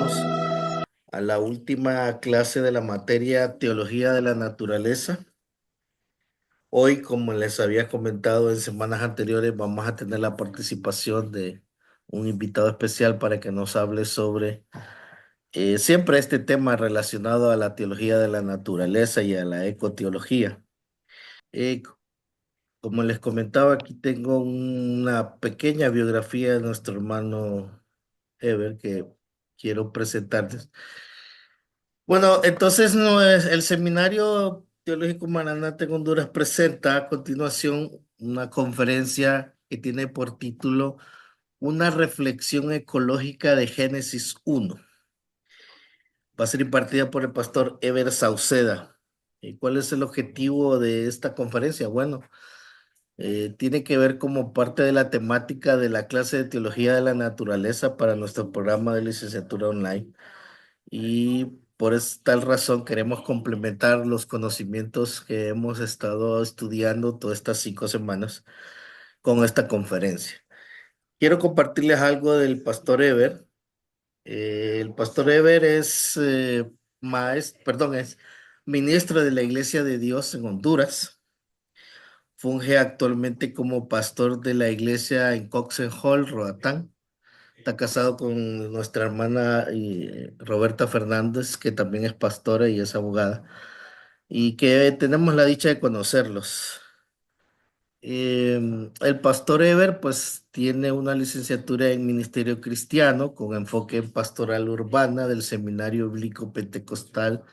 Bienvenidos a la última clase de la materia Teología de la Naturaleza. Hoy, como les había comentado en semanas anteriores, vamos a tener la participación de un invitado especial para que nos hable sobre siempre este tema relacionado a la teología de la naturaleza y a la ecoteología. Eh, Como les comentaba, aquí tengo una pequeña biografía de nuestro hermano Ever que quiero presentarles. Bueno, entonces no es el Seminario Teológico Maranata en Honduras presenta a continuación una conferencia que tiene por título Una reflexión ecológica de Génesis 1. Va a ser impartida por el pastor Ever Sauceda. ¿Y cuál es el objetivo de esta conferencia? Bueno, tiene que ver como parte de la temática de la clase de Teología de la Naturaleza para nuestro programa de licenciatura online. Y por tal razón queremos complementar los conocimientos que hemos estado estudiando todas estas 5 semanas con esta conferencia. Quiero compartirles algo del pastor Ever. El pastor Ever es es ministro de la Iglesia de Dios en Honduras. Funge actualmente como pastor de la iglesia en Coxen Hall, Roatán. Está casado con nuestra hermana Roberta Fernández, que también es pastora y es abogada, y que tenemos la dicha de conocerlos. El pastor Ever, pues, tiene una licenciatura en Ministerio Cristiano con enfoque en pastoral urbana del Seminario Bíblico Pentecostal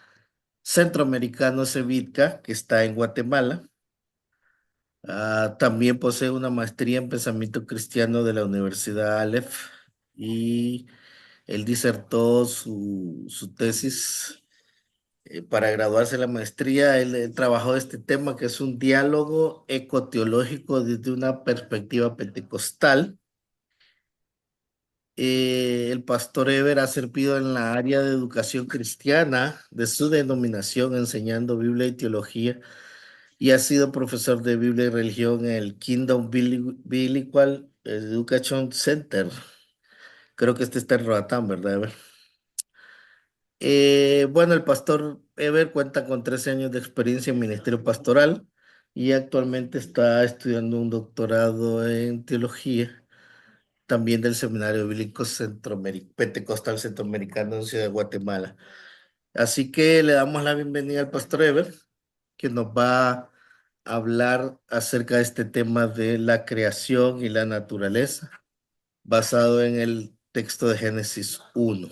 Centroamericano Cevitca, que está en Guatemala. También posee una maestría en pensamiento cristiano de la Universidad Aleph y él disertó su tesis para graduarse de la maestría. Él trabajó este tema que es un diálogo ecoteológico desde una perspectiva pentecostal. El pastor Ever ha servido en la área de educación cristiana de su denominación, enseñando Biblia y teología, y ha sido profesor de Biblia y religión en el Kingdom Biblical Education Center. Creo que este está en Roatán, ¿verdad, Ever? Bueno, el pastor Ever cuenta con 13 años de experiencia en ministerio pastoral y actualmente está estudiando un doctorado en teología, también del Seminario Bíblico Pentecostal Centroamericano en Ciudad de Guatemala. Así que le damos la bienvenida al pastor Ever, que nos va a hablar acerca de este tema de la creación y la naturaleza, basado en el texto de Génesis 1.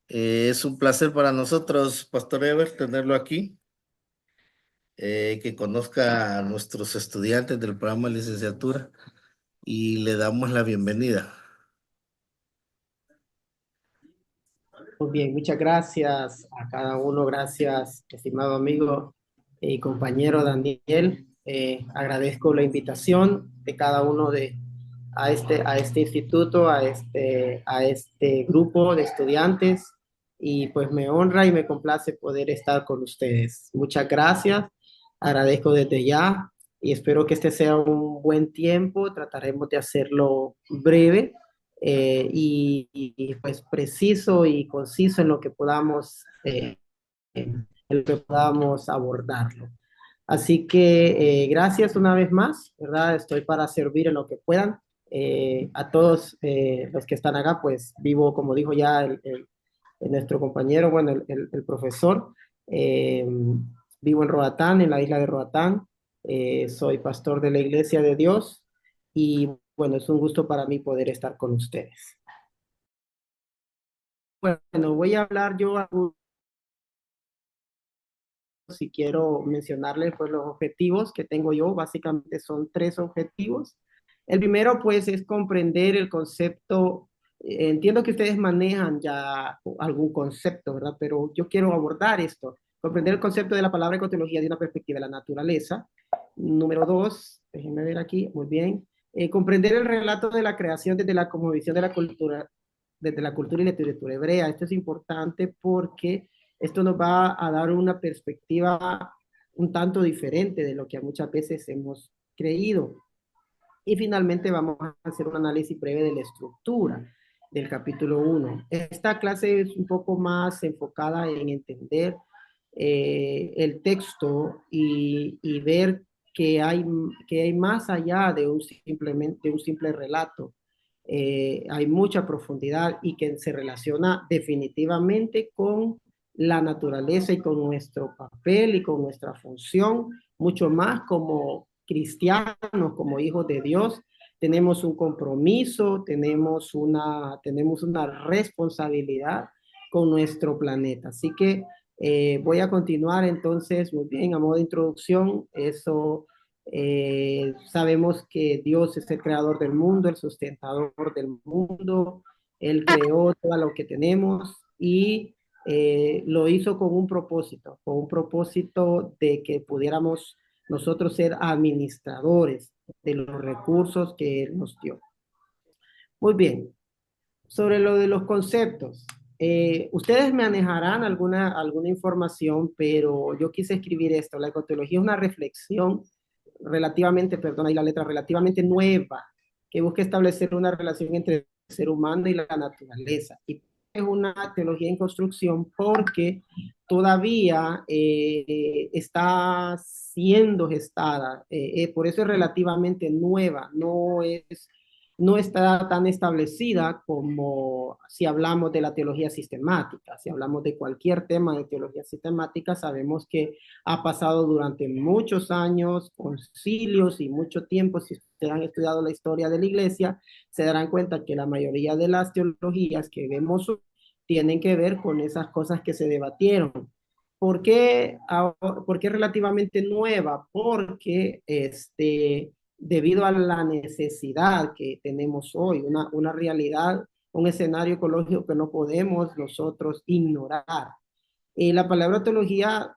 Es un placer para nosotros, Pastor Ever, tenerlo aquí, que conozca a nuestros estudiantes del programa de licenciatura y le damos la bienvenida. Muy bien, muchas gracias a cada uno. Gracias, estimado amigo y compañero Daniel. Agradezco la invitación de cada uno a este instituto, a este grupo de estudiantes, y pues me honra y me complace poder estar con ustedes. Muchas gracias, agradezco desde ya y espero que este sea un buen tiempo. Trataremos de hacerlo breve, pues preciso y conciso en lo que podamos abordarlo. Así que gracias una vez más, ¿verdad? Estoy para servir en lo que puedan. A todos los que están acá, pues vivo, como dijo ya nuestro compañero, bueno, el profesor, eh, vivo en Roatán, en la isla de Roatán. Soy pastor de la Iglesia de Dios y bueno, es un gusto para mí poder estar con ustedes. Bueno, voy a hablar yo, si quiero mencionarles pues los objetivos que tengo yo. Básicamente son tres objetivos. El primero pues es comprender el concepto. Entiendo que ustedes manejan ya algún concepto, ¿verdad? Pero yo quiero abordar esto, comprender el concepto de la palabra ecotecnología de una perspectiva de la naturaleza. Número dos, déjenme ver aquí, muy bien. Comprender el relato de la creación desde la cosmovisión de la cultura, desde la cultura y la literatura hebrea. Esto es importante porque esto nos va a dar una perspectiva un tanto diferente de lo que muchas veces hemos creído. Y finalmente vamos a hacer un análisis breve de la estructura. del capítulo 1. Esta clase es un poco más enfocada en entender el texto y ver que hay más allá de de un simple relato. Hay mucha profundidad y que se relaciona definitivamente con la naturaleza y con nuestro papel y con nuestra función, mucho más como cristianos, como hijos de Dios. Tenemos un compromiso, tenemos una responsabilidad con nuestro planeta. Así que voy a continuar entonces, muy bien, a modo de introducción, sabemos que Dios es el creador del mundo, el sustentador del mundo, Él creó todo lo que tenemos y lo hizo con un propósito de que pudiéramos nosotros ser administradores de los recursos que Él nos dio. Muy bien, sobre lo de los conceptos. Ustedes manejarán alguna información, pero yo quise escribir esto. La ecotología es una reflexión relativamente, perdón, ahí la letra, relativamente nueva, que busca establecer una relación entre el ser humano y la naturaleza. Y es una teología en construcción porque todavía está siendo gestada, por eso es relativamente nueva, no está tan establecida como si hablamos de la teología sistemática. Si hablamos de cualquier tema de teología sistemática, sabemos que ha pasado durante muchos años, concilios y mucho tiempo. Si ustedes han estudiado la historia de la iglesia, se darán cuenta que la mayoría de las teologías que vemos tienen que ver con esas cosas que se debatieron. ¿Por qué relativamente nueva? Porque debido a la necesidad que tenemos hoy, una realidad, un escenario ecológico que no podemos nosotros ignorar. La palabra teología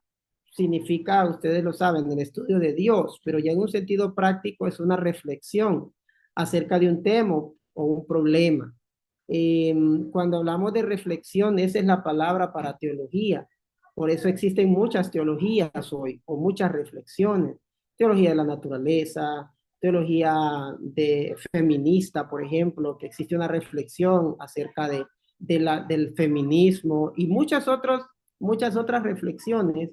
significa, ustedes lo saben, el estudio de Dios, pero ya en un sentido práctico es una reflexión acerca de un tema o un problema. Eh, Cuando hablamos de reflexión, esa es la palabra para teología. Por eso existen muchas teologías hoy, o muchas reflexiones. Teología de la naturaleza, teología feminista, por ejemplo, que existe una reflexión acerca del feminismo y muchas otras reflexiones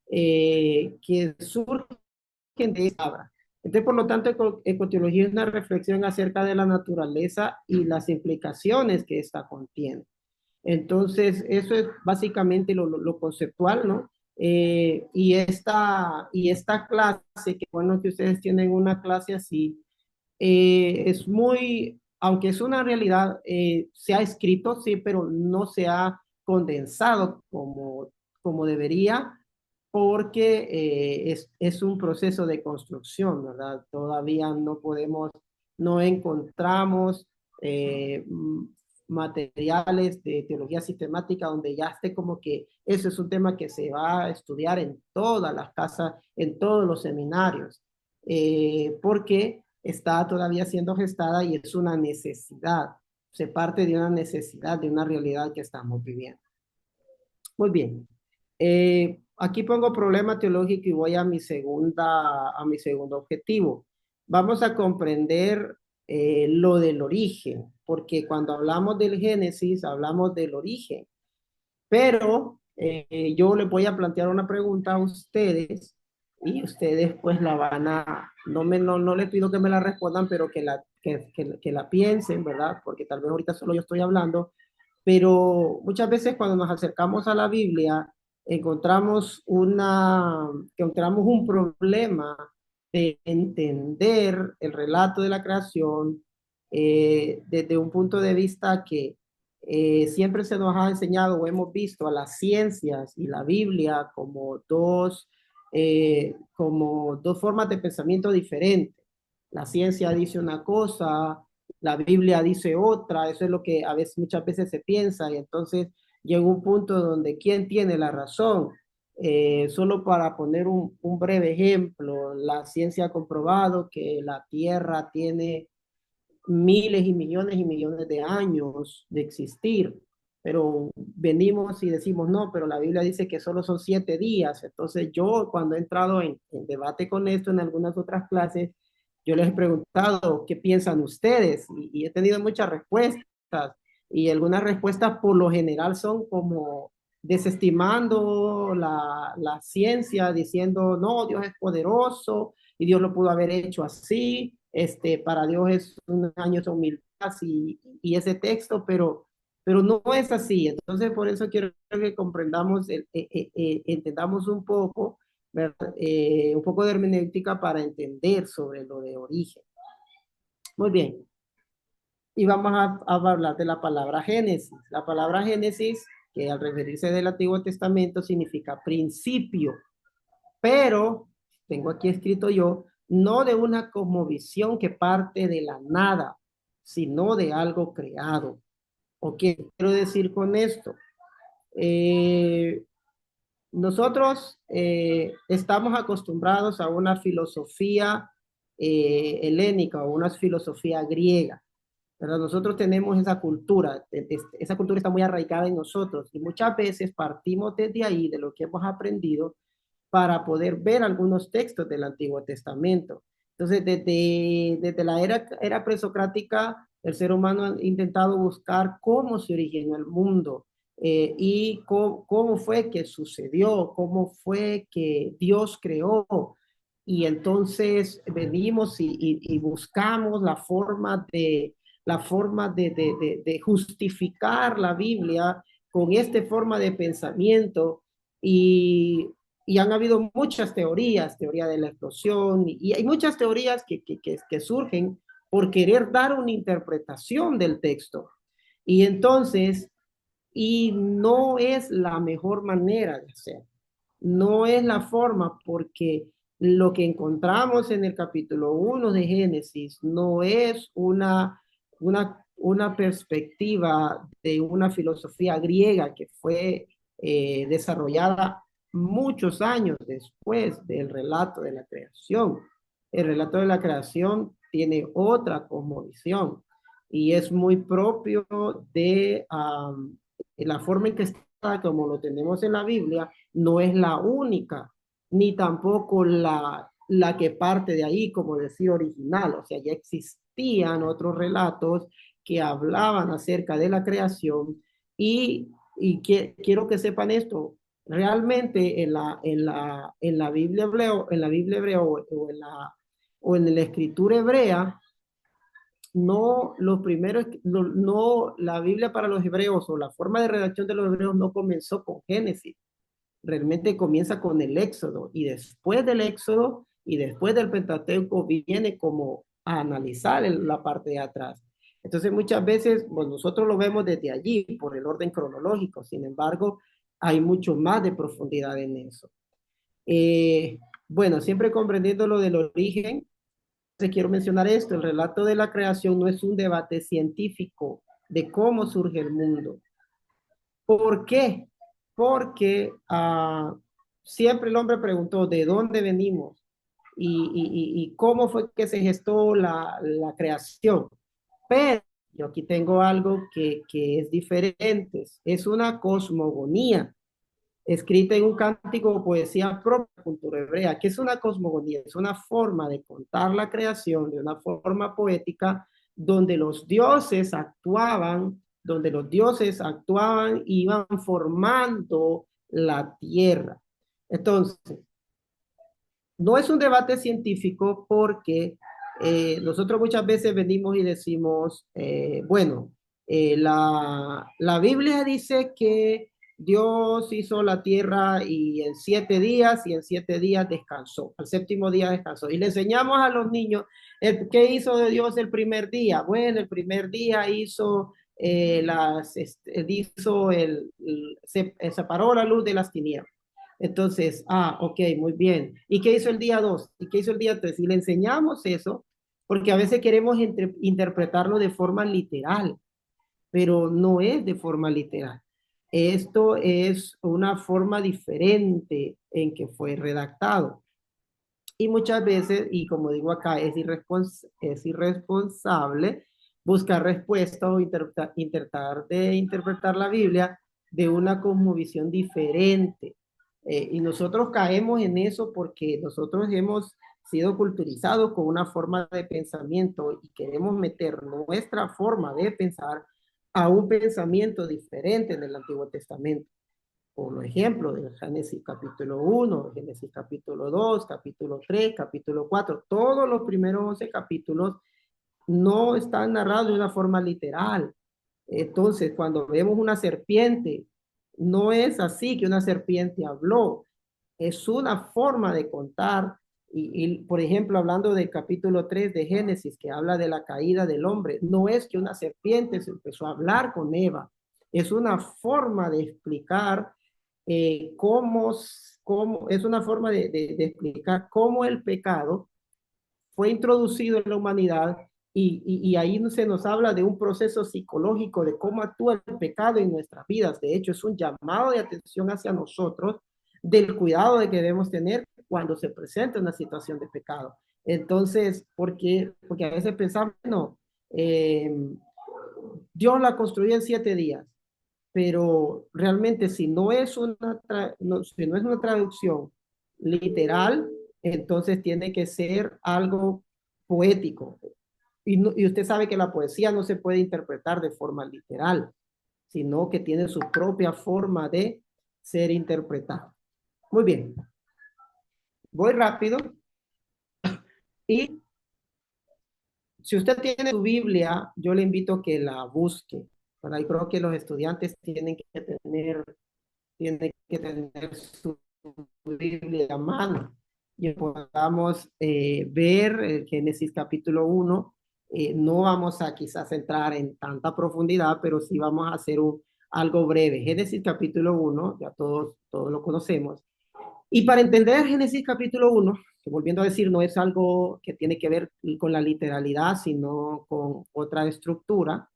que surgen de esta obra. Entonces, por lo tanto, ecoteología es una reflexión acerca de la naturaleza y las implicaciones que ésta contiene. Entonces, eso es básicamente lo conceptual, ¿no? Y esta clase, que bueno que ustedes tienen una clase así, es muy, aunque es una realidad, se ha escrito, sí, pero no se ha condensado como debería, porque es un proceso de construcción, ¿verdad? Todavía no encontramos eh, materiales de teología sistemática donde ya esté como que eso es un tema que se va a estudiar en todas las casas, en todos los seminarios, porque está todavía siendo gestada y es una necesidad, se parte de una necesidad, de una realidad que estamos viviendo. Muy bien. Aquí pongo problema teológico y voy a a mi segundo objetivo. Vamos a comprender lo del origen, porque cuando hablamos del Génesis, hablamos del origen. Pero yo les voy a plantear una pregunta a ustedes y ustedes pues la van a, no les pido que me la respondan, pero que la piensen, ¿verdad? Porque tal vez ahorita solo yo estoy hablando, pero muchas veces cuando nos acercamos a la Biblia encontramos un problema de entender el relato de la creación desde un punto de vista que siempre se nos ha enseñado o hemos visto a las ciencias y la Biblia como dos formas de pensamiento diferentes. La ciencia dice una cosa, la Biblia dice otra, eso es lo que muchas veces se piensa y entonces llega un punto donde quién tiene la razón. Solo para poner un breve ejemplo, la ciencia ha comprobado que la Tierra tiene miles y millones de años de existir, pero venimos y decimos no, pero la Biblia dice que solo son 7 días. Entonces yo cuando he entrado en debate con esto en algunas otras clases, yo les he preguntado qué piensan ustedes y he tenido muchas respuestas. y algunas respuestas por lo general son como desestimando la ciencia, diciendo, no, Dios es poderoso y Dios lo pudo haber hecho así, para Dios es un año de humildad y ese texto, pero no es así. Entonces, por eso quiero que comprendamos, entendamos ¿verdad? Un poco de hermenéutica para entender sobre lo de origen. Muy bien. Y vamos a hablar de la palabra Génesis. La palabra Génesis, que al referirse del Antiguo Testamento significa principio, pero tengo aquí escrito yo, no de una cosmovisión que parte de la nada, sino de algo creado. ¿O qué quiero decir con esto? Eh, Nosotros estamos acostumbrados a una filosofía helénica o una filosofía griega, ¿verdad? Nosotros tenemos esa cultura, esa cultura está muy arraigada en nosotros y muchas veces partimos desde ahí, de lo que hemos aprendido, para poder ver algunos textos del Antiguo Testamento. Entonces, desde la era presocrática, el ser humano ha intentado buscar cómo se originó el mundo y cómo fue que sucedió, cómo fue que Dios creó. Y entonces venimos y buscamos la forma de justificar la Biblia con esta forma de pensamiento y, y han habido muchas teorías, teoría de la explosión, y hay muchas teorías que surgen por querer dar una interpretación del texto. Y entonces, y no es la mejor manera de hacer, no es la forma porque lo que encontramos en el capítulo 1 de Génesis no es una perspectiva de una filosofía griega que fue desarrollada muchos años después del relato de la creación. El relato de la creación tiene otra cosmovisión y es muy propio de la forma en que está, como lo tenemos en la Biblia, no es la única, ni tampoco la que parte de ahí, como decir original. O sea, ya existían otros relatos que hablaban acerca de la creación quiero que sepan esto. Realmente en la Biblia hebreo, o en la escritura hebrea, no los primeros, no, la Biblia para los hebreos o la forma de redacción de los hebreos no comenzó con Génesis, realmente comienza con el Éxodo y después del Éxodo y después del Pentateuco viene como a analizar la parte de atrás. Entonces muchas veces pues, nosotros lo vemos desde allí por el orden cronológico, sin embargo hay mucho más de profundidad en eso. Bueno, siempre comprendiendo lo del origen, quiero mencionar esto, el relato de la creación no es un debate científico de cómo surge el mundo. ¿Por qué? Porque siempre el hombre preguntó de dónde venimos y cómo fue que se gestó la creación. Pero yo aquí tengo algo que es diferente, es una cosmogonía escrita en un cántico o poesía propia de la cultura hebrea. ¿Qué es una cosmogonía? Es una forma de contar la creación de una forma poética donde los dioses actuaban y iban formando la tierra. Entonces, no es un debate científico porque nosotros muchas veces venimos y decimos, bueno, la Biblia dice que Dios hizo la tierra y en 7 días y en 7 días descansó. Al séptimo día descansó. Y le enseñamos a los niños qué hizo de Dios el primer día. Bueno, el primer día se separó la luz de las tinieblas. Entonces, ok, muy bien. ¿Y qué hizo el día 2? ¿Y qué hizo el día 3? Y le enseñamos eso, porque a veces queremos interpretarlo de forma literal, pero no es de forma literal. Esto es una forma diferente en que fue redactado. Y muchas veces, y como digo acá, es irresponsable buscar respuesta o intentar de interpretar la Biblia de una cosmovisión diferente. Y nosotros caemos en eso porque nosotros hemos sido culturizados con una forma de pensamiento y queremos meter nuestra forma de pensar a un pensamiento diferente en el Antiguo Testamento. Por ejemplo, de Génesis capítulo 1, Génesis capítulo 2, capítulo 3, capítulo 4, todos los primeros 11 capítulos no están narrados de una forma literal. Entonces, cuando vemos una serpiente, no es así que una serpiente habló, es una forma de contar. Por ejemplo, hablando del capítulo 3 de Génesis, que habla de la caída del hombre, no es que una serpiente se empezó a hablar con Eva, es una forma de explicar es una forma de explicar cómo el pecado fue introducido en la humanidad y ahí se nos habla de un proceso psicológico de cómo actúa el pecado en nuestras vidas. De hecho, es un llamado de atención hacia nosotros del cuidado de que debemos tener cuando se presenta una situación de pecado. Entonces, porque a veces pensamos, no, eh, Dios la construyó en 7 días, pero realmente si no es si no es una traducción literal, entonces tiene que ser algo poético. Y usted sabe que la poesía no se puede interpretar de forma literal, sino que tiene su propia forma de ser interpretada. Muy bien, voy rápido y si usted tiene su Biblia, yo le invito a que la busque. Para ahí creo que los estudiantes tienen que tener su Biblia a mano y podamos ver Génesis capítulo 1. No vamos a quizás entrar en tanta profundidad, pero sí vamos a hacer algo breve. Génesis capítulo 1, ya todos lo conocemos. Y para entender Génesis capítulo 1, que volviendo a decir, no es algo que tiene que ver con la literalidad, sino con otra estructura,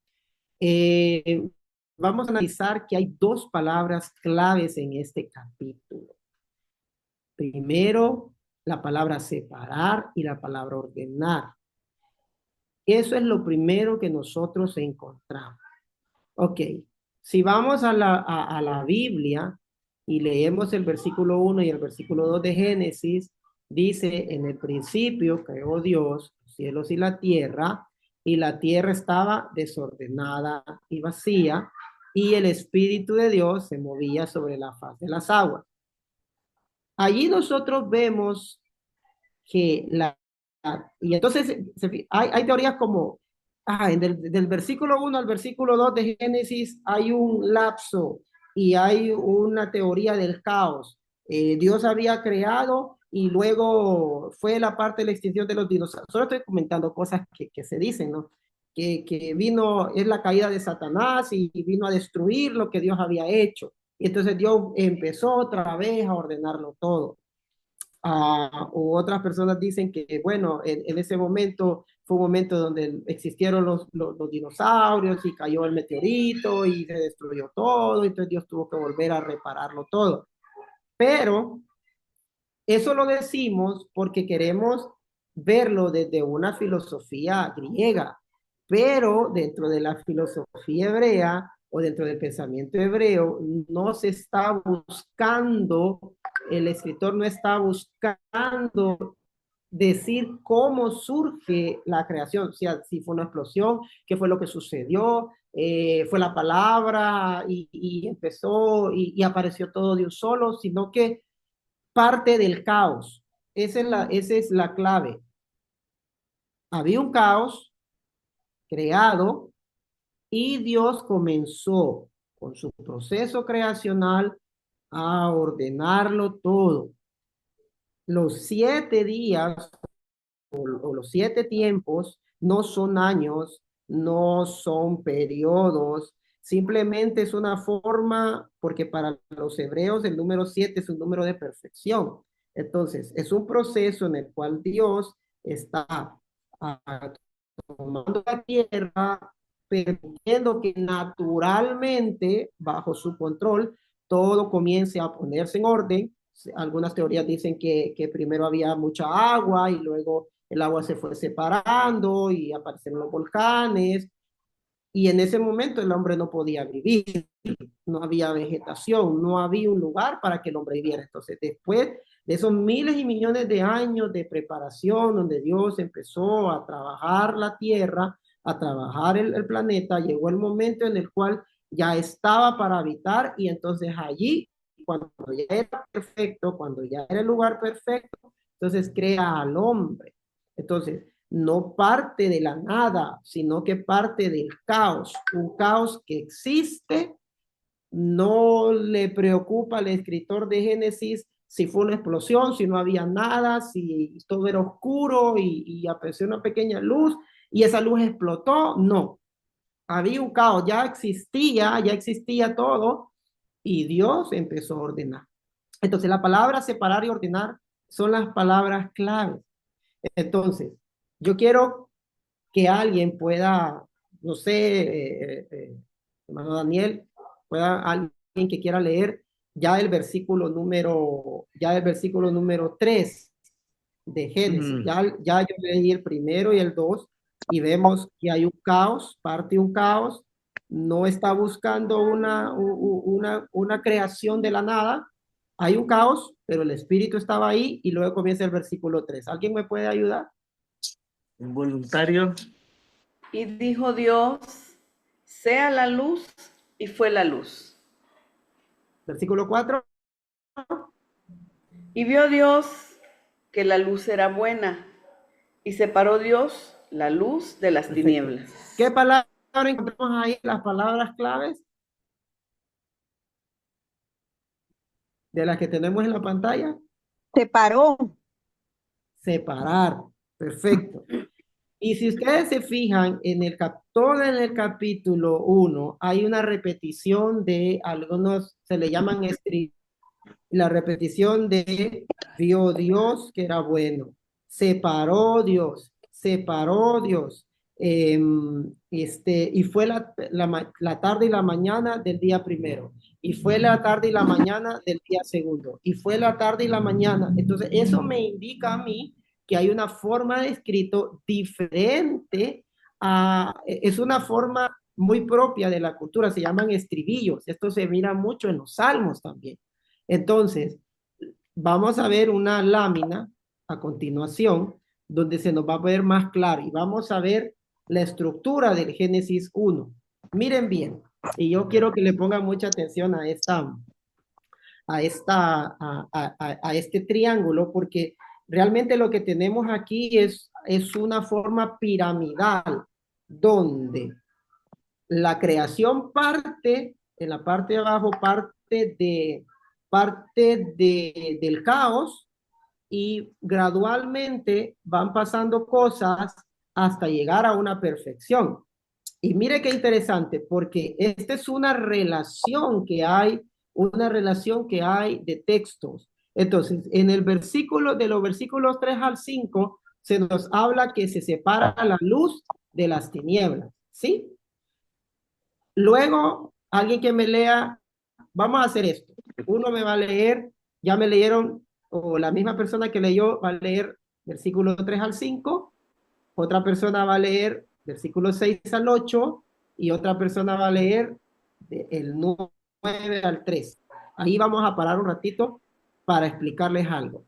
eh, vamos a analizar que hay dos palabras claves en este capítulo. Primero, la palabra separar y la palabra ordenar. Eso es lo primero que nosotros encontramos. Ok, si vamos a la Biblia y leemos el versículo 1 y el versículo 2 de Génesis, dice, en el principio creó Dios los cielos y la tierra estaba desordenada y vacía, y el Espíritu de Dios se movía sobre la faz de las aguas. Allí nosotros vemos que y entonces hay teorías como, del versículo 1 al versículo 2 de Génesis hay un lapso y hay una teoría del caos. Dios había creado y luego fue la parte de la extinción de los dinosaurios. Solo estoy comentando cosas que se dicen, ¿no? Que vino, es la caída de Satanás y vino a destruir lo que Dios había hecho. Y entonces Dios empezó otra vez a ordenarlo todo. O otras personas dicen que, bueno, en ese momento fue un momento donde existieron los dinosaurios y cayó el meteorito y se destruyó todo, entonces Dios tuvo que volver a repararlo todo. Pero eso lo decimos porque queremos verlo desde una filosofía griega, pero dentro de la filosofía hebrea o dentro del pensamiento hebreo no se está buscando, el escritor no está buscando decir cómo surge la creación, o sea, si fue una explosión, qué fue lo que sucedió, fue la palabra y empezó y apareció todo de un solo, sino que parte del caos. Esa es la clave. Había un caos creado y Dios comenzó con su proceso creacional a ordenarlo todo. Los 7 días o los 7 tiempos no son años, no son periodos, simplemente es una forma, porque para los hebreos el número 7 es un número de perfección. Entonces, es un proceso en el cual Dios está tomando la tierra, permitiendo que naturalmente, bajo su control, todo comience a ponerse en orden. Algunas teorías dicen que primero había mucha agua y luego el agua se fue separando y aparecieron los volcanes. Y en ese momento el hombre no podía vivir, no había vegetación, no había un lugar para que el hombre viviera. Entonces, después de esos miles y millones de años de preparación, donde Dios empezó a trabajar la tierra, a trabajar el planeta, llegó el momento en el cual ya estaba para habitar y entonces allí, cuando ya era perfecto, cuando ya era el lugar perfecto, entonces crea al hombre. Entonces, no parte de la nada, sino que parte del caos, un caos que existe. No le preocupa al escritor de Génesis si fue una explosión, si no había nada, si todo era oscuro y apareció una pequeña luz y esa luz explotó. No, había un caos, ya existía todo y Dios empezó a ordenar. Entonces, la palabra separar y ordenar son las palabras claves. Entonces, yo quiero que alguien pueda, no sé, hermano Daniel, pueda alguien que quiera leer ya el versículo número 3 de Génesis. Mm, Ya yo leí el primero y el 2 y vemos que hay un caos, parte un caos, no está buscando una creación de la nada, hay un caos, pero el espíritu estaba ahí y luego comienza el versículo 3. ¿Alguien me puede ayudar? Involuntario. Y dijo Dios, sea la luz, y fue la luz. Versículo 4. Y vio Dios que la luz era buena, y separó Dios la luz de las Perfecto. tinieblas. ¿Qué palabra encontramos ahí? Las palabras claves de las que tenemos en la pantalla. Separó. Separar. Perfecto. Y si ustedes se fijan, todo en el capítulo 1 hay una repetición de algunos, se le llaman la repetición de vio Dios que era bueno, separó Dios, y fue la tarde y la mañana del día primero, y fue la tarde y la mañana del día segundo, y fue la tarde y la mañana. Entonces, eso me indica a mí que hay una forma de escrito diferente es una forma muy propia de la cultura, se llaman estribillos. Esto se mira mucho en los salmos también. Entonces, vamos a ver una lámina a continuación donde se nos va a ver más claro y vamos a ver la estructura del Génesis 1. Miren bien, y yo quiero que le pongan mucha atención a este triángulo porque realmente lo que tenemos aquí es una forma piramidal donde la creación parte, en la parte de abajo, del caos y gradualmente van pasando cosas hasta llegar a una perfección. Y mire qué interesante, porque esta es una relación que hay de textos. Entonces, en el versículo, de los versículos 3 al 5, se nos habla que se separa la luz de las tinieblas, ¿sí? Luego, alguien que me lea, vamos a hacer esto. Uno me va a leer, ya me leyeron, o la misma persona que leyó va a leer versículo 3 al 5, otra persona va a leer versículo 6 al 8 y otra persona va a leer el 9 al 3. Ahí vamos a parar un ratito para explicarles algo.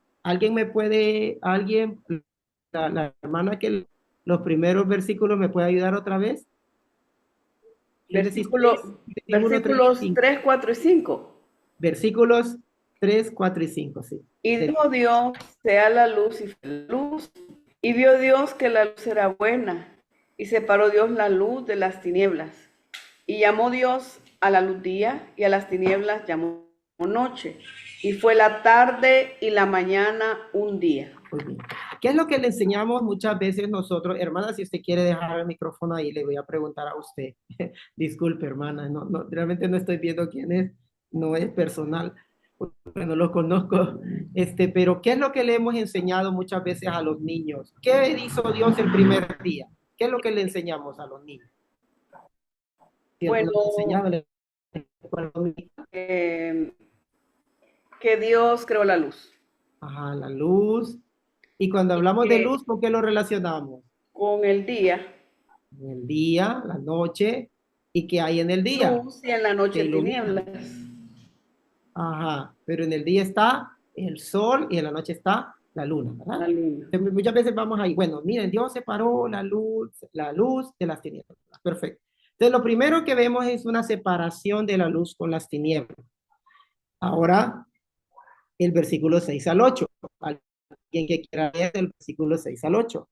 La hermana que los primeros versículos me puede ayudar otra vez? Génesis 3, Versículos 3, 4 y 5. versículos 3, 4 y 5, sí. Y dijo Dios, sea la luz, y fue la luz. Y vio Dios que la luz era buena, y separó Dios la luz de las tinieblas. Y llamó Dios a la luz día, y a las tinieblas llamó noche. Y fue la tarde y la mañana un día. Muy bien. ¿Qué es lo que le enseñamos muchas veces nosotros? Hermana, si usted quiere dejar el micrófono ahí, le voy a preguntar a usted. Disculpe, hermana, realmente no estoy viendo quién es, no es personal, no lo conozco. Pero ¿qué es lo que le hemos enseñado muchas veces a los niños? ¿Qué hizo Dios el primer día? ¿Qué es lo que le enseñamos a los niños? Bueno, que Dios creó la luz. Ajá, la luz. Y cuando hablamos de luz, ¿con qué lo relacionamos? Con el día. El día, la noche. ¿Y qué hay en el día? Luz y en la noche tinieblas. Ajá, pero en el día está el sol y en la noche está la luna, ¿verdad? La luna. Muchas veces vamos ahí, bueno, miren, Dios separó la luz de las tinieblas. Perfecto. Entonces, lo primero que vemos es una separación de la luz con las tinieblas. Ahora, el versículo 6 al 8. Alguien que quiera leer el versículo 6 al 8.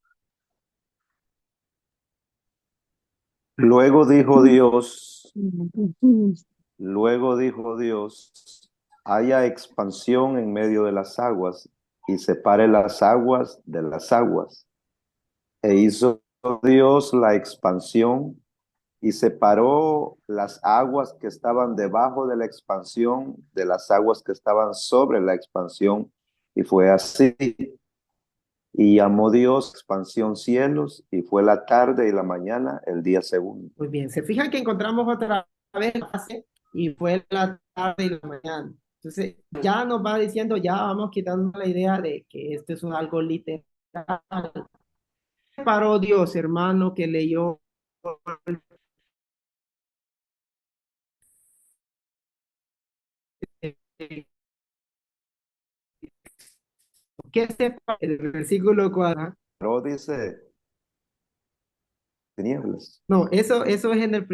Luego dijo Dios, haya expansión en medio de las aguas y separe las aguas de las aguas. E hizo Dios la expansión y separó las aguas que estaban debajo de la expansión de las aguas que estaban sobre la expansión. Y fue así. Y llamó Dios expansión cielos, y fue la tarde y la mañana el día segundo. Muy bien, se fijan que encontramos otra vez la fase y fue la tarde y la mañana. Entonces, ya nos va diciendo, ya vamos quitando la idea de que esto es algo literal. Paró Dios, hermano, que leyó ¿qué sepa el versículo 4? Pero dice tinieblas. No, eso es en el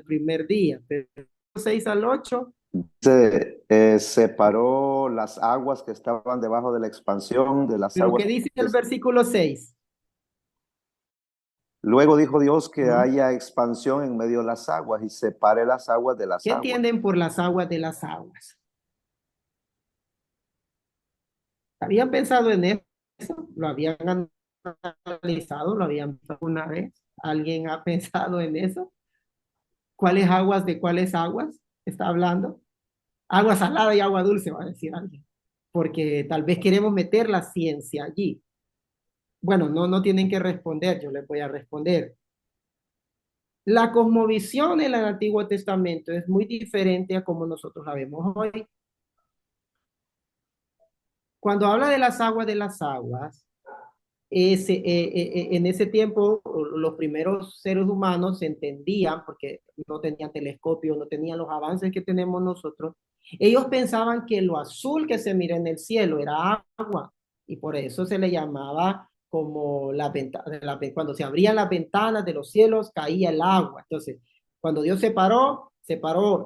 primer día. Del 6 al 8. Separó las aguas que estaban debajo de la expansión de las Pero aguas. ¿qué dice el versículo 6? Luego dijo Dios que Ujú. haya expansión en medio de las aguas y separe las aguas de las ¿Qué aguas. entienden por las aguas de las aguas? ¿Habían pensado en eso? ¿Lo habían analizado? ¿Lo habían visto una vez? ¿Alguien ha pensado en eso? ¿Cuáles aguas de cuáles aguas está hablando? Agua salada y agua dulce, va a decir alguien. Porque tal vez queremos meter la ciencia allí. Bueno, no tienen que responder, yo les voy a responder. La cosmovisión en el Antiguo Testamento es muy diferente a como nosotros la vemos hoy. Cuando habla de las aguas, en ese tiempo los primeros seres humanos se entendían, porque no tenían telescopio, no tenían los avances que tenemos nosotros, ellos pensaban que lo azul que se mira en el cielo era agua, y por eso se le llamaba como cuando se abrían las ventanas de los cielos, caía el agua. Entonces, cuando Dios separó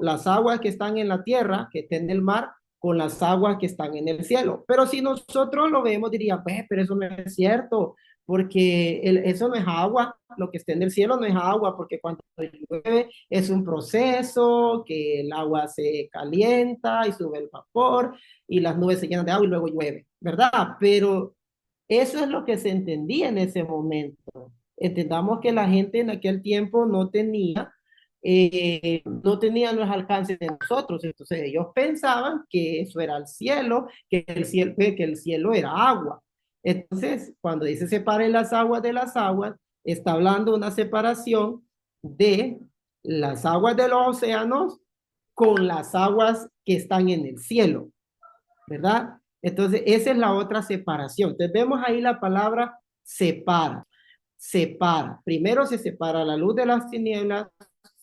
las aguas que están en la tierra, que están en el mar, con las aguas que están en el cielo. Pero si nosotros lo vemos, diría, pues, pero eso no es cierto, porque eso no es agua, lo que está en el cielo no es agua, porque cuando llueve es un proceso, que el agua se calienta y sube el vapor y las nubes se llenan de agua y luego llueve, ¿verdad? Pero eso es lo que se entendía en ese momento. Entendamos que la gente en aquel tiempo no tenían los alcances de nosotros. Entonces ellos pensaban que eso era el cielo, que el cielo era agua. Entonces, cuando dice separen las aguas de las aguas, está hablando de una separación de las aguas de los océanos con las aguas que están en el cielo, ¿verdad? Entonces, esa es la otra separación. Entonces, vemos ahí la palabra separa. Separa. Primero se separa la luz de las tinieblas,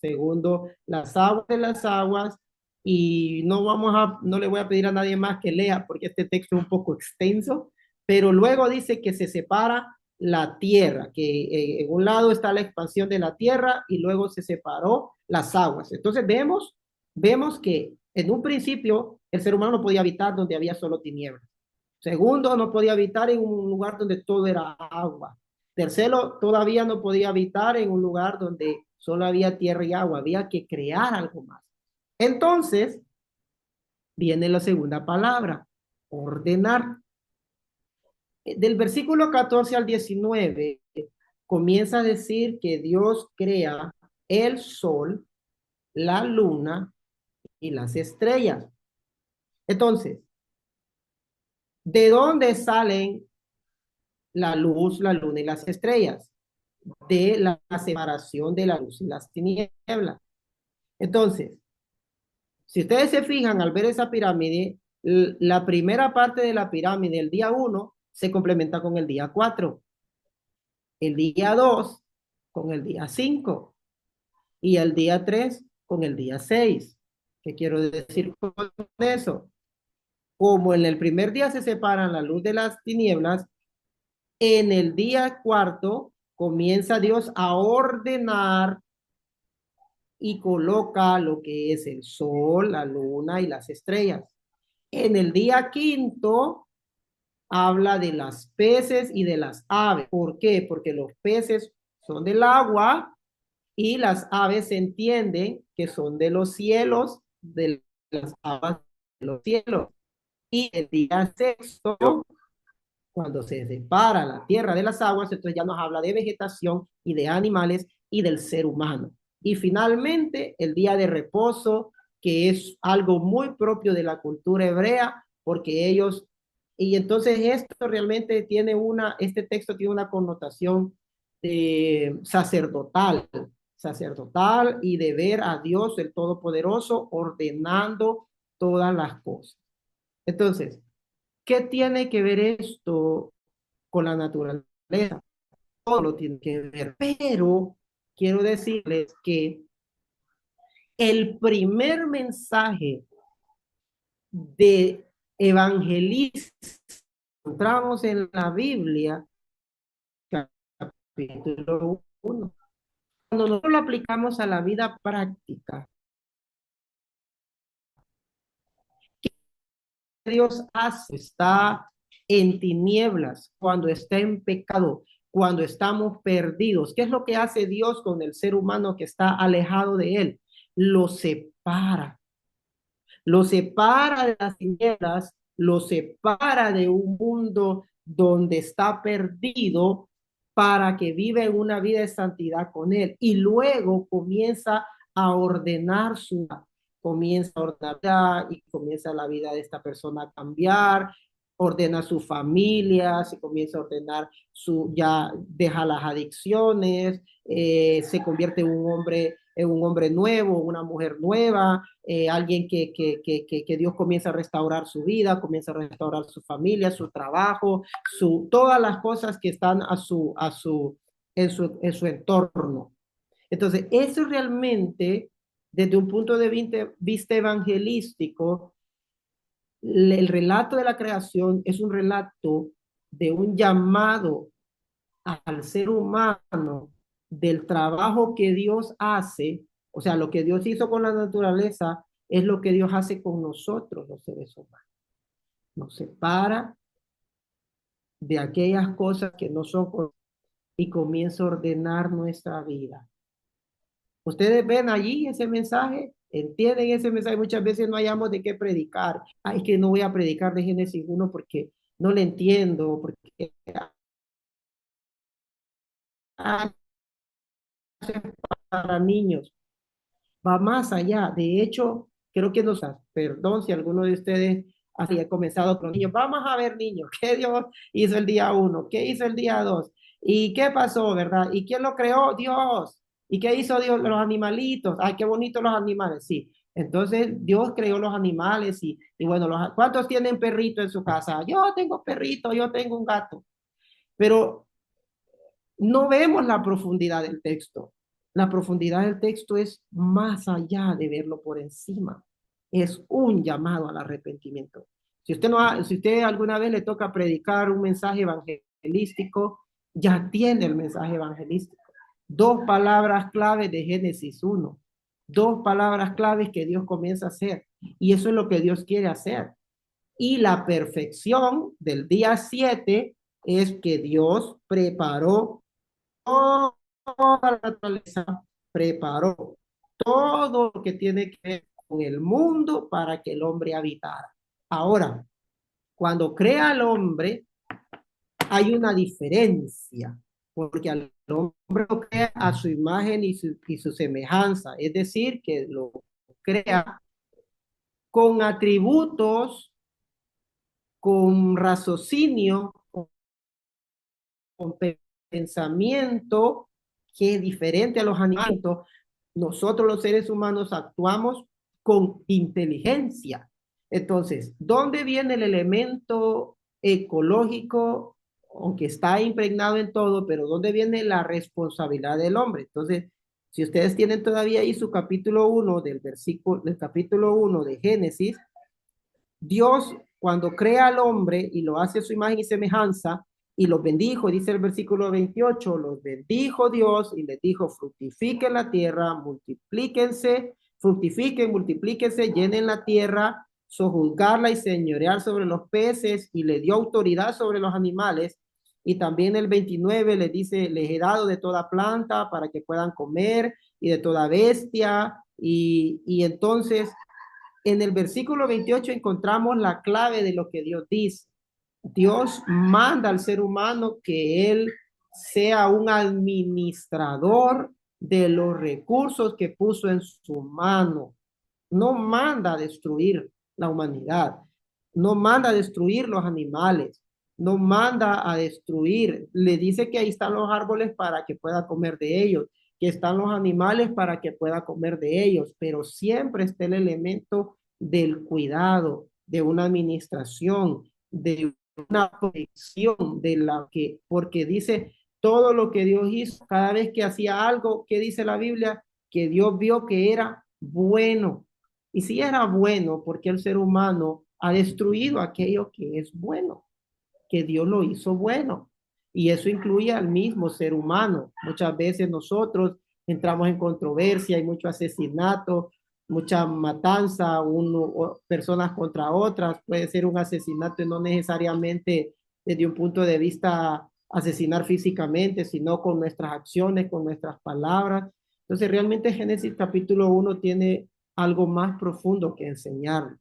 segundo, las aguas de las aguas, y no le voy a pedir a nadie más que lea porque este texto es un poco extenso, pero luego dice que se separa la tierra, que en un lado está la expansión de la tierra y luego se separó las aguas. Entonces vemos que en un principio el ser humano no podía habitar donde había solo tinieblas. Segundo, no podía habitar en un lugar donde todo era agua. Tercero, todavía no podía habitar en un lugar donde solo había tierra y agua. Había que crear algo más. Entonces, viene la segunda palabra, ordenar. Del versículo 14 al 19, comienza a decir que Dios crea el sol, la luna y las estrellas. Entonces, ¿de dónde salen la luz, la luna y las estrellas? De la separación de la luz y las tinieblas. Entonces, si ustedes se fijan al ver esa pirámide, la primera parte de la pirámide, el día 1, se complementa con el día 4, el día 2 con el día 5 y el día 3 con el día 6. ¿Qué quiero decir con eso? como en el primer día se separan la luz de las tinieblas, en el día cuarto comienza Dios a ordenar y coloca lo que es el sol, la luna y las estrellas. En el día quinto habla de las peces y de las aves. ¿Por qué? Porque los peces son del agua y las aves se entienden que son de los cielos, de las aves de los cielos. Y el día sexto, cuando se separa la tierra de las aguas, entonces ya nos habla de vegetación y de animales y del ser humano. Y finalmente, el día de reposo, que es algo muy propio de la cultura hebrea, porque ellos, y entonces esto realmente tiene este texto tiene una connotación sacerdotal, sacerdotal y de ver a Dios el Todopoderoso ordenando todas las cosas. Entonces, ¿qué tiene que ver esto con la naturaleza? Todo lo tiene que ver, pero quiero decirles que el primer mensaje de evangelismo que encontramos en la Biblia, capítulo 1, cuando nosotros lo aplicamos a la vida práctica, Dios hace, está en tinieblas, cuando está en pecado, cuando estamos perdidos. ¿Qué es lo que hace Dios con el ser humano que está alejado de él? Lo separa de las tinieblas, lo separa de un mundo donde está perdido para que viva en una vida de santidad con él. Y luego comienza a ordenar comienza a ordenar y comienza la vida de esta persona a cambiar, ordena su familia, se comienza a ordenar ya deja las adicciones, se convierte en un hombre nuevo, una mujer nueva, alguien que Dios comienza a restaurar su vida, comienza a restaurar su familia, su trabajo, todas las cosas que están en su entorno. Entonces, eso realmente, desde un punto de vista evangelístico, el relato de la creación es un relato de un llamado al ser humano del trabajo que Dios hace, o sea, lo que Dios hizo con la naturaleza es lo que Dios hace con nosotros, los seres humanos. Nos separa de aquellas cosas que no son y comienza a ordenar nuestra vida. Ustedes ven allí ese mensaje, entienden ese mensaje. Muchas veces no hayamos de qué predicar. Ay, es que no voy a predicar de Génesis 1 porque no le entiendo, porque para niños va más allá. De hecho, creo que perdón si alguno de ustedes había comenzado con niños. Vamos a ver, niños, ¿qué Dios hizo el día 1? ¿Qué hizo el día 2? ¿Y qué pasó, verdad? ¿Y quién lo creó? Dios. ¿Y qué hizo Dios? Los animalitos. Ay, qué bonitos los animales, sí. Entonces, Dios creó los animales y bueno, ¿cuántos tienen perrito en su casa? Yo tengo perrito, yo tengo un gato. Pero no vemos la profundidad del texto. La profundidad del texto es más allá de verlo por encima. Es un llamado al arrepentimiento. Si usted alguna vez le toca predicar un mensaje evangelístico, ya tiene el mensaje evangelístico. 2 palabras claves de Génesis 1. 2 palabras claves que Dios comienza a hacer. Y eso es lo que Dios quiere hacer. Y la perfección del día 7 es que Dios preparó toda la naturaleza, preparó todo lo que tiene que ver con el mundo para que el hombre habitara. Ahora, cuando crea al hombre, hay una diferencia, porque al hombre lo crea a su imagen y su semejanza, es decir, que lo crea con atributos, con raciocinio, con pensamiento que es diferente a los animales. Nosotros los seres humanos actuamos con inteligencia. Entonces, ¿dónde viene el elemento ecológico? Aunque está impregnado en todo, pero ¿dónde viene la responsabilidad del hombre? Entonces, si ustedes tienen todavía ahí su capítulo 1 del capítulo 1 de Génesis, Dios cuando crea al hombre y lo hace a su imagen y semejanza, y los bendijo, dice el versículo 28, los bendijo Dios y les dijo, fructifiquen la tierra, multiplíquense, fructifiquen, multiplíquense, llenen la tierra, sojuzgarla y señorear sobre los peces, y le dio autoridad sobre los animales. Y también el 29 le dice, les he dado de toda planta para que puedan comer y de toda bestia. Y entonces en el versículo 28 encontramos la clave de lo que Dios dice. Dios manda al ser humano que él sea un administrador de los recursos que puso en su mano. No manda a destruir la humanidad, no manda a destruir los animales, no manda a destruir, le dice que ahí están los árboles para que pueda comer de ellos, que están los animales para que pueda comer de ellos, pero siempre está el elemento del cuidado, de una administración, de una protección de la que, porque dice todo lo que Dios hizo, cada vez que hacía algo, ¿qué dice la Biblia? Que Dios vio que era bueno. Y si era bueno, porque el ser humano ha destruido aquello que es bueno, que Dios lo hizo bueno. Y eso incluye al mismo ser humano. Muchas veces nosotros entramos en controversia, hay mucho asesinato, mucha matanza, personas contra otras. Puede ser un asesinato y no necesariamente desde un punto de vista asesinar físicamente, sino con nuestras acciones, con nuestras palabras. Entonces, realmente Génesis capítulo 1 tiene algo más profundo que enseñar.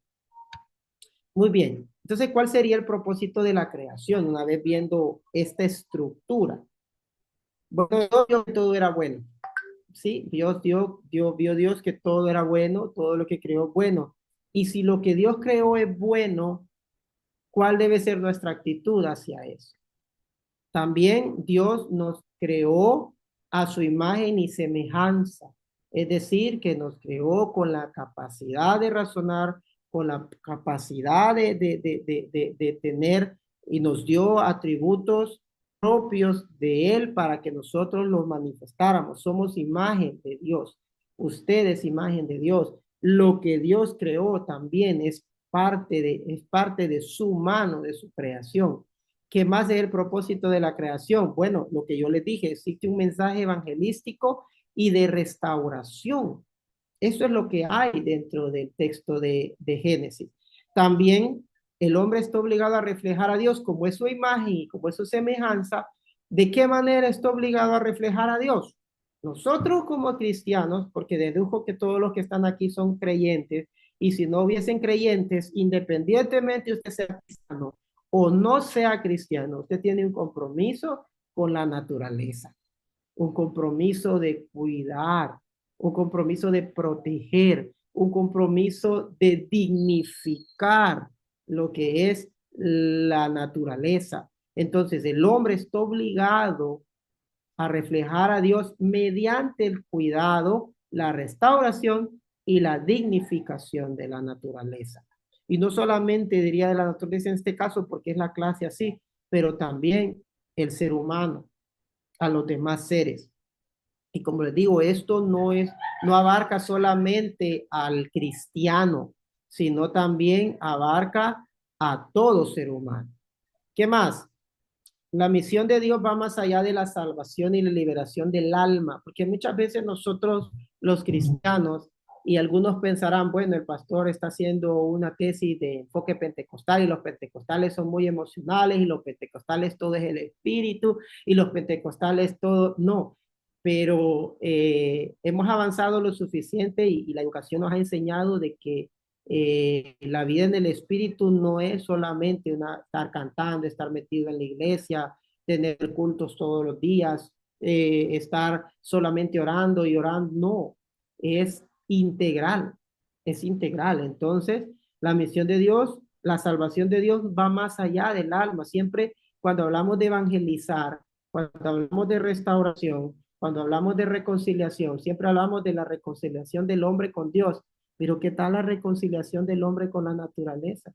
Muy bien. Entonces, ¿cuál sería el propósito de la creación una vez viendo esta estructura? Bueno, Dios vio que todo era bueno. Sí, vio Dios que todo era bueno, todo lo que creó bueno. Y si lo que Dios creó es bueno, ¿cuál debe ser nuestra actitud hacia eso? También Dios nos creó a su imagen y semejanza, es decir, que nos creó con la capacidad de razonar, con la capacidad de tener y nos dio atributos propios de Él para que nosotros los manifestáramos. Somos imagen de Dios, ustedes imagen de Dios. Lo que Dios creó también es parte de su mano, de su creación. ¿Qué más es el propósito de la creación? Bueno, lo que yo les dije, existe un mensaje evangelístico y de restauración. Eso es lo que hay dentro del texto de Génesis. También el hombre está obligado a reflejar a Dios como es su imagen y como es su semejanza. ¿De qué manera está obligado a reflejar a Dios? Nosotros como cristianos, porque dedujo que todos los que están aquí son creyentes, y si no hubiesen creyentes, independientemente usted sea cristiano o no sea cristiano, usted tiene un compromiso con la naturaleza, un compromiso de cuidar, un compromiso de proteger, un compromiso de dignificar lo que es la naturaleza. Entonces, el hombre está obligado a reflejar a Dios mediante el cuidado, la restauración y la dignificación de la naturaleza. Y no solamente diría de la naturaleza en este caso, porque es la clase así, pero también el ser humano, a los demás seres. Y como les digo, esto no abarca solamente al cristiano, sino también abarca a todo ser humano. ¿Qué más? La misión de Dios va más allá de la salvación y la liberación del alma, porque muchas veces nosotros, los cristianos, y algunos pensarán, bueno, el pastor está haciendo una tesis de enfoque pentecostal y los pentecostales son muy emocionales y los pentecostales todo es el espíritu y los pentecostales todo, no, pero hemos avanzado lo suficiente y la educación nos ha enseñado de que la vida en el espíritu no es solamente estar cantando, estar metido en la iglesia, tener cultos todos los días, estar solamente orando y orando, no, es integral, es integral. Entonces, la misión de Dios, la salvación de Dios va más allá del alma. Siempre cuando hablamos de evangelizar, cuando hablamos de restauración, cuando hablamos de reconciliación, siempre hablamos de la reconciliación del hombre con Dios. Pero ¿qué tal la reconciliación del hombre con la naturaleza?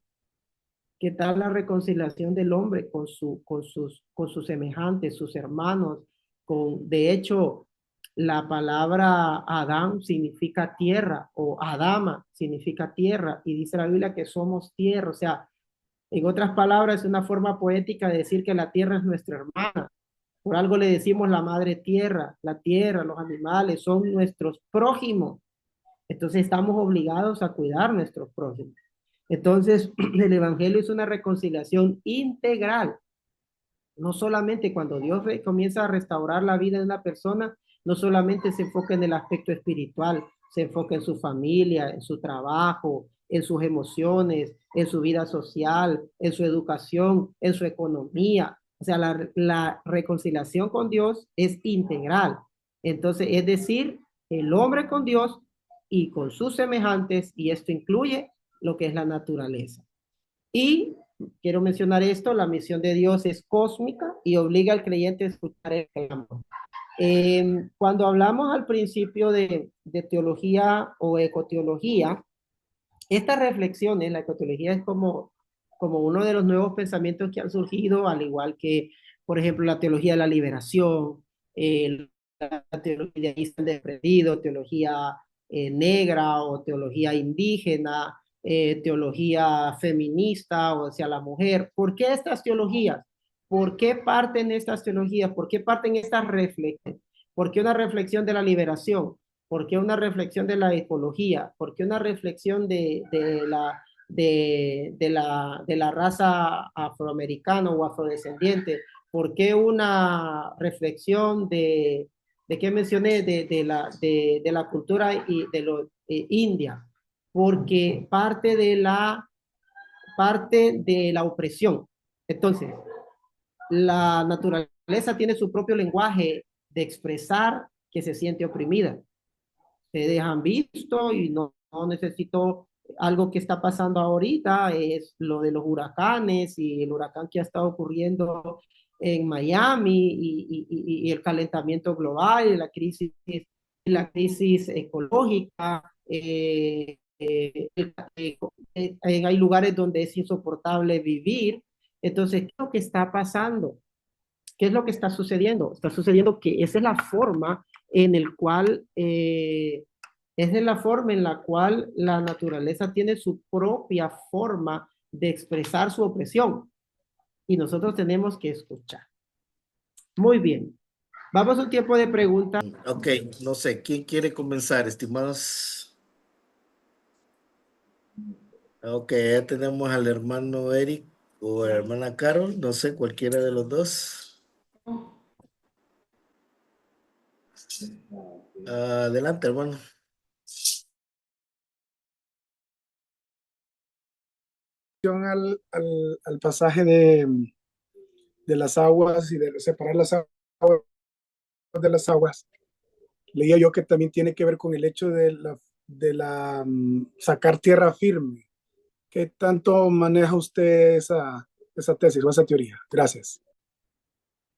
¿Qué tal la reconciliación del hombre con sus semejantes, sus hermanos? De hecho, la palabra Adán significa tierra o Adama significa tierra y dice la Biblia que somos tierra. O sea, En otras palabras, es una forma poética de decir que la tierra es nuestra hermana. Por algo le decimos la madre tierra, la tierra, los animales son nuestros prójimos. Entonces estamos obligados a cuidar nuestros prójimos. Entonces, el Evangelio es una reconciliación integral. No solamente cuando Dios comienza a restaurar la vida de una persona, no solamente se enfoca en el aspecto espiritual, se enfoca en su familia, en su trabajo, en sus emociones, en su vida social, en su educación, en su economía. O sea, la reconciliación con Dios es integral. Entonces, es decir, el hombre con Dios y con sus semejantes, y esto incluye lo que es la naturaleza. Y quiero mencionar esto, la misión de Dios es cósmica y obliga al creyente a escuchar el clamor. Cuando hablamos al principio de teología o ecoteología, estas reflexiones, la ecoteología es como uno de los nuevos pensamientos que han surgido, al igual que, por ejemplo, la teología de la liberación, la teología del desprendido, teología negra o teología indígena, teología feminista o hacia la mujer. ¿Por qué estas teologías? ¿Por qué parten estas teologías? ¿Por qué parten estas reflexiones? ¿Por qué una reflexión de la liberación? ¿Por qué una reflexión de la ecología? ¿Por qué una reflexión de la raza afroamericana o afrodescendiente? ¿Por qué una reflexión de qué mencioné, de la cultura y de lo india? Porque parte de la opresión. Entonces, la naturaleza tiene su propio lenguaje de expresar que se siente oprimida. Ustedes han visto y no necesito algo que está pasando ahorita, es lo de los huracanes y el huracán que ha estado ocurriendo en Miami y el calentamiento global y la crisis ecológica. Hay lugares donde es insoportable vivir. Entonces, ¿qué es lo que está pasando? ¿Qué es lo que está sucediendo? Está sucediendo que esa es la forma en el cual es de la forma en la cual la naturaleza tiene su propia forma de expresar su opresión y nosotros tenemos que escuchar. Muy bien. Vamos a un tiempo de preguntas. Ok, no sé, ¿quién quiere comenzar, estimados? Ok, ya tenemos al hermano Eric o a la hermana Carol, no sé, cualquiera de los dos. Adelante, hermano. Al pasaje de las aguas y de separar las aguas de las aguas, leía yo que también tiene que ver con el hecho de sacar tierra firme. ¿Qué tanto maneja usted esa tesis o esa teoría? Gracias.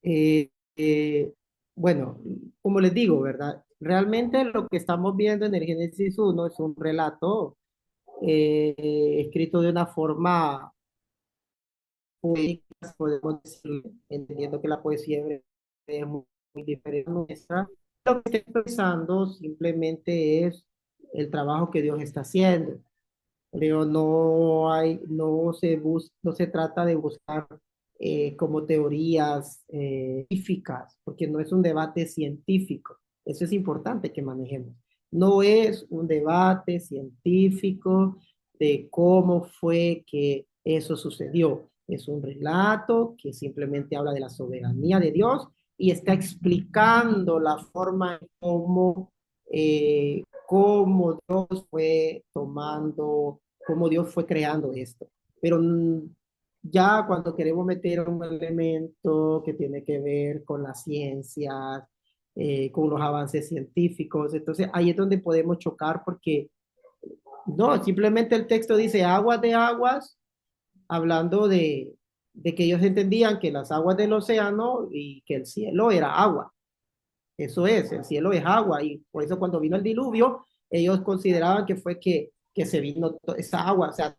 Eh, eh, bueno, como les digo, ¿verdad? Realmente lo que estamos viendo en el Génesis 1 es un relato escrito de una forma poética, podemos decir, entendiendo que la poesía hebrea es muy diferente a nuestra. Lo que estoy pensando simplemente es el trabajo que Dios está haciendo. Pero no se trata de buscar como teorías científicas, porque no es un debate científico. Eso es importante que manejemos. No es un debate científico de cómo fue que eso sucedió. Es un relato que simplemente habla de la soberanía de Dios y está explicando la forma en cómo Dios fue tomando, cómo Dios fue creando esto. Pero ya cuando queremos meter un elemento que tiene que ver con las ciencias, con los avances científicos, entonces ahí es donde podemos chocar porque no, simplemente el texto dice aguas de aguas, hablando de que ellos entendían que las aguas del océano y que el cielo era agua. Eso es, el cielo es agua y por eso cuando vino el diluvio, ellos consideraban que fue que se vino esa agua, o sea,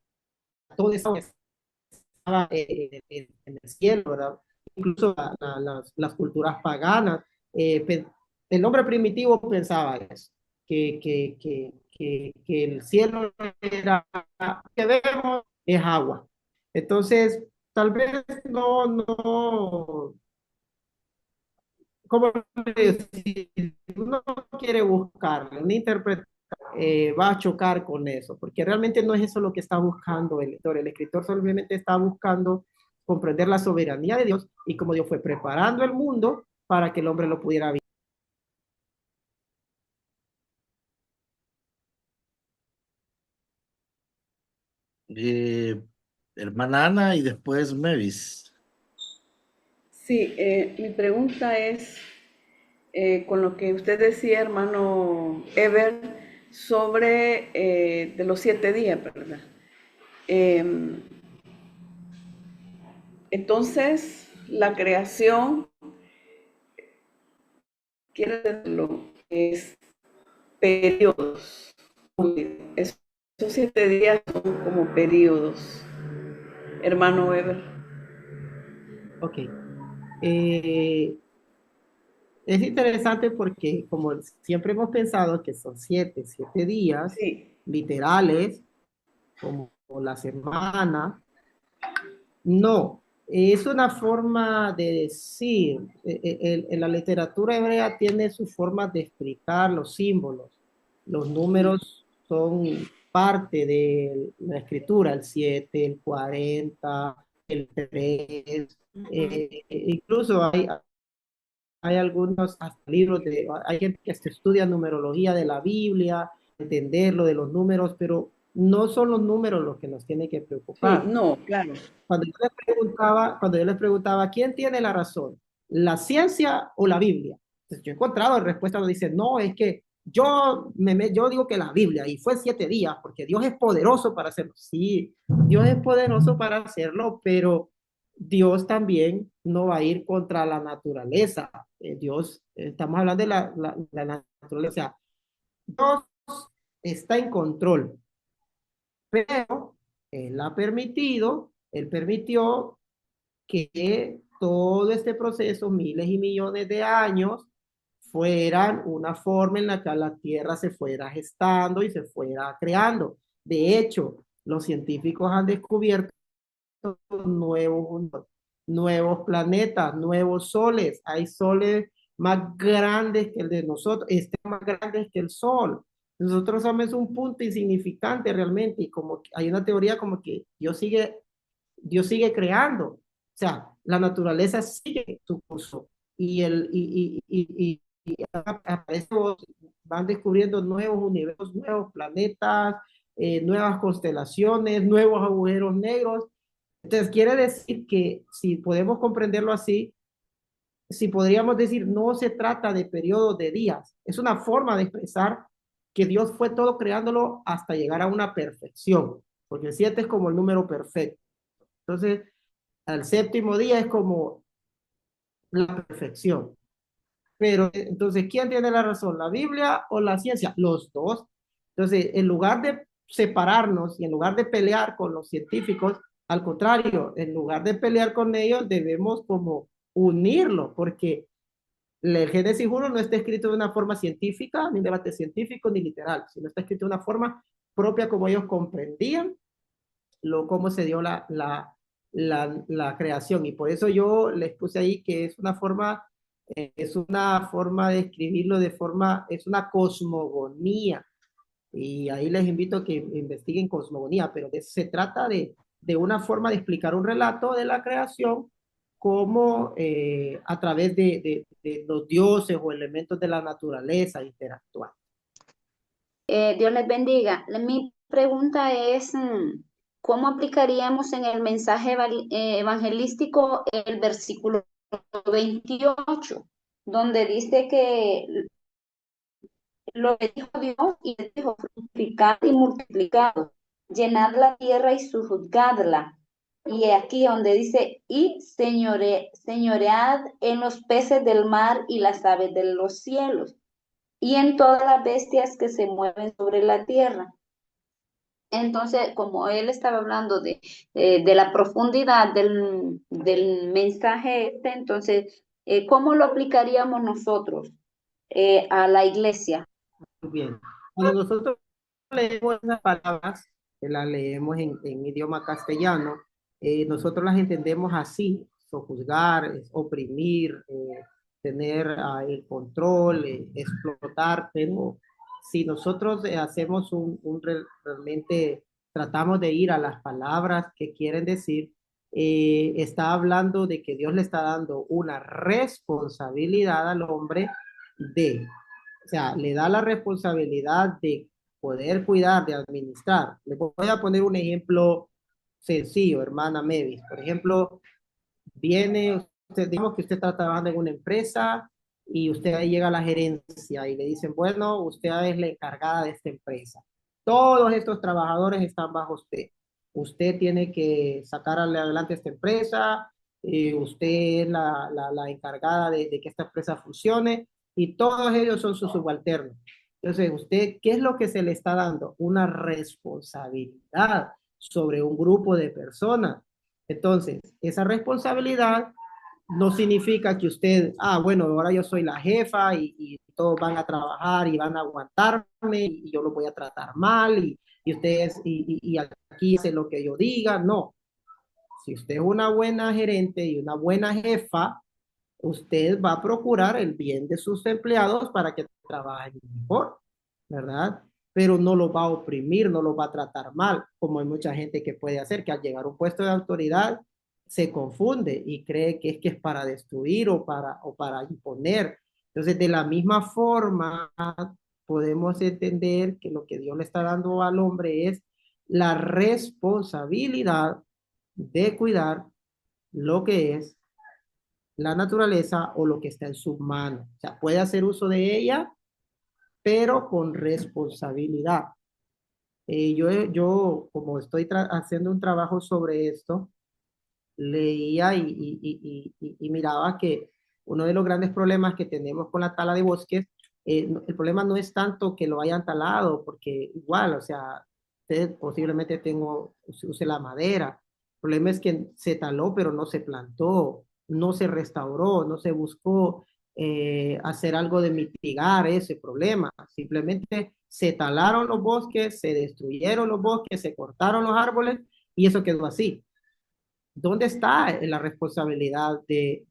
toda esa agua estaba en el cielo, ¿verdad? Incluso las culturas paganas, el hombre primitivo pensaba eso, que el cielo era, que vemos es agua. Entonces, tal vez no, como si uno quiere buscar una interpretación, va a chocar con eso, porque realmente no es eso lo que está buscando el lector. El escritor solamente está buscando comprender la soberanía de Dios y cómo Dios fue preparando el mundo para que el hombre lo pudiera vivir. Eh, Hermana Ana y después Mavis. Sí, mi pregunta es, con lo que usted decía, hermano Ever, sobre de los 7 días, ¿verdad? Em, entonces, la creación, quiere decirlo, es periodos. Esos 7 días son como periodos, hermano Weber. Ok. Eh, es interesante porque como siempre hemos pensado que son siete días Sí, literales, como la semana, no, es una forma de decir, en la literatura hebrea tiene su forma de explicar los símbolos. Los números son parte de la escritura, el 7, el 40, el 3. Incluso hay algunos hasta libros hay gente que se estudia numerología de la Biblia, entender lo de los números, pero no son los números los que nos tienen que sí, preocupar. no, claro. Cuando yo les preguntaba, ¿quién tiene la razón? ¿La ciencia o la Biblia? Entonces, yo he encontrado respuestas donde dicen, no, es que yo digo que la Biblia, y fue 7 días, porque Dios es poderoso para hacerlo. Sí, Dios es poderoso para hacerlo, pero Dios también no va a ir contra la naturaleza. Dios, estamos hablando de la naturaleza. Dios está en control, pero Él permitió que todo este proceso, miles y millones de años, fueran una forma en la que la Tierra se fuera gestando y se fuera creando. De hecho, los científicos han descubierto nuevos, nuevos planetas, nuevos soles. Hay soles más grandes que el de nosotros, más grandes que el Sol. Nosotros somos un punto insignificante realmente y como hay una teoría como que Dios sigue creando. O sea, la naturaleza sigue su curso y, a eso van descubriendo nuevos universos, nuevos planetas, nuevas constelaciones, nuevos agujeros negros. Entonces, quiere decir que si podemos comprenderlo así, si podríamos decir, no se trata de periodos de días, es una forma de expresar que Dios fue todo creándolo hasta llegar a una perfección, porque el 7 es como el número perfecto. Entonces, al séptimo día es como la perfección. Pero entonces, ¿quién tiene la razón? ¿La Biblia o la ciencia? Los dos. Entonces, en lugar de separarnos y en lugar de pelear con los científicos, al contrario, en lugar de pelear con ellos, debemos como unirlo, porque el Génesis 1 no está escrito de una forma científica, ni debate científico, ni literal, sino está escrito de una forma propia como ellos comprendían cómo se dio la creación. Y por eso yo les puse ahí que es una forma de escribirlo es una cosmogonía. Y ahí les invito a que investiguen cosmogonía, pero se trata de una forma de explicar un relato de la creación como a través de los dioses o elementos de la naturaleza interactuar. Dios les bendiga. Mi pregunta es, ¿cómo aplicaríamos en el mensaje evangelístico el versículo 28, donde dice que lo que dijo Dios y les dijo, fructificad y multiplicad, llenad la tierra y sojuzgadla? Y aquí donde dice, y señoread en los peces del mar y las aves de los cielos y en todas las bestias que se mueven sobre la tierra. Entonces, como él estaba hablando de la profundidad del mensaje entonces, ¿cómo lo aplicaríamos nosotros a la iglesia? Muy bien. Cuando nosotros leemos esas palabras, que las leemos en idioma castellano, nosotros las entendemos así, sojuzgar, oprimir, tener el control, explotar, pero si nosotros hacemos realmente tratamos de ir a las palabras que quieren decir, está hablando de que Dios le está dando una responsabilidad al hombre o sea, le da la responsabilidad de poder cuidar, de administrar. Le voy a poner un ejemplo sencillo, hermana Mevis. Por ejemplo, viene usted, digamos que usted está trabajando en una empresa y usted ahí llega a la gerencia y le dicen, bueno, usted es la encargada de esta empresa. Todos estos trabajadores están bajo usted. Usted tiene que sacarle adelante esta empresa, usted es la encargada de que esta empresa funcione y todos ellos son sus subalternos. Entonces, usted, ¿qué es lo que se le está dando? Una responsabilidad sobre un grupo de personas. Entonces, esa responsabilidad no significa que usted, bueno, ahora yo soy la jefa y todos van a trabajar y van a aguantarme y yo lo voy a tratar mal y ustedes, y aquí hace lo que yo diga. No, si usted es una buena gerente y una buena jefa, usted va a procurar el bien de sus empleados para que trabajen mejor, ¿verdad? Pero no los va a oprimir, no los va a tratar mal, como hay mucha gente que puede hacer, que al llegar a un puesto de autoridad se confunde y cree que es para destruir o para imponer. Entonces, de la misma forma, podemos entender que lo que Dios le está dando al hombre es la responsabilidad de cuidar lo que es la naturaleza o lo que está en su mano. O sea, puede hacer uso de ella, pero con responsabilidad. Yo, como estoy haciendo un trabajo sobre esto, leía y miraba que uno de los grandes problemas que tenemos con la tala de bosques, el problema no es tanto que lo hayan talado, porque igual, o sea, usted posiblemente use la madera. El problema es que se taló, pero no se plantó, no se restauró, no se buscó hacer algo de mitigar ese problema. Simplemente se talaron los bosques, se destruyeron los bosques, se cortaron los árboles y eso quedó así. ¿Dónde está la responsabilidad de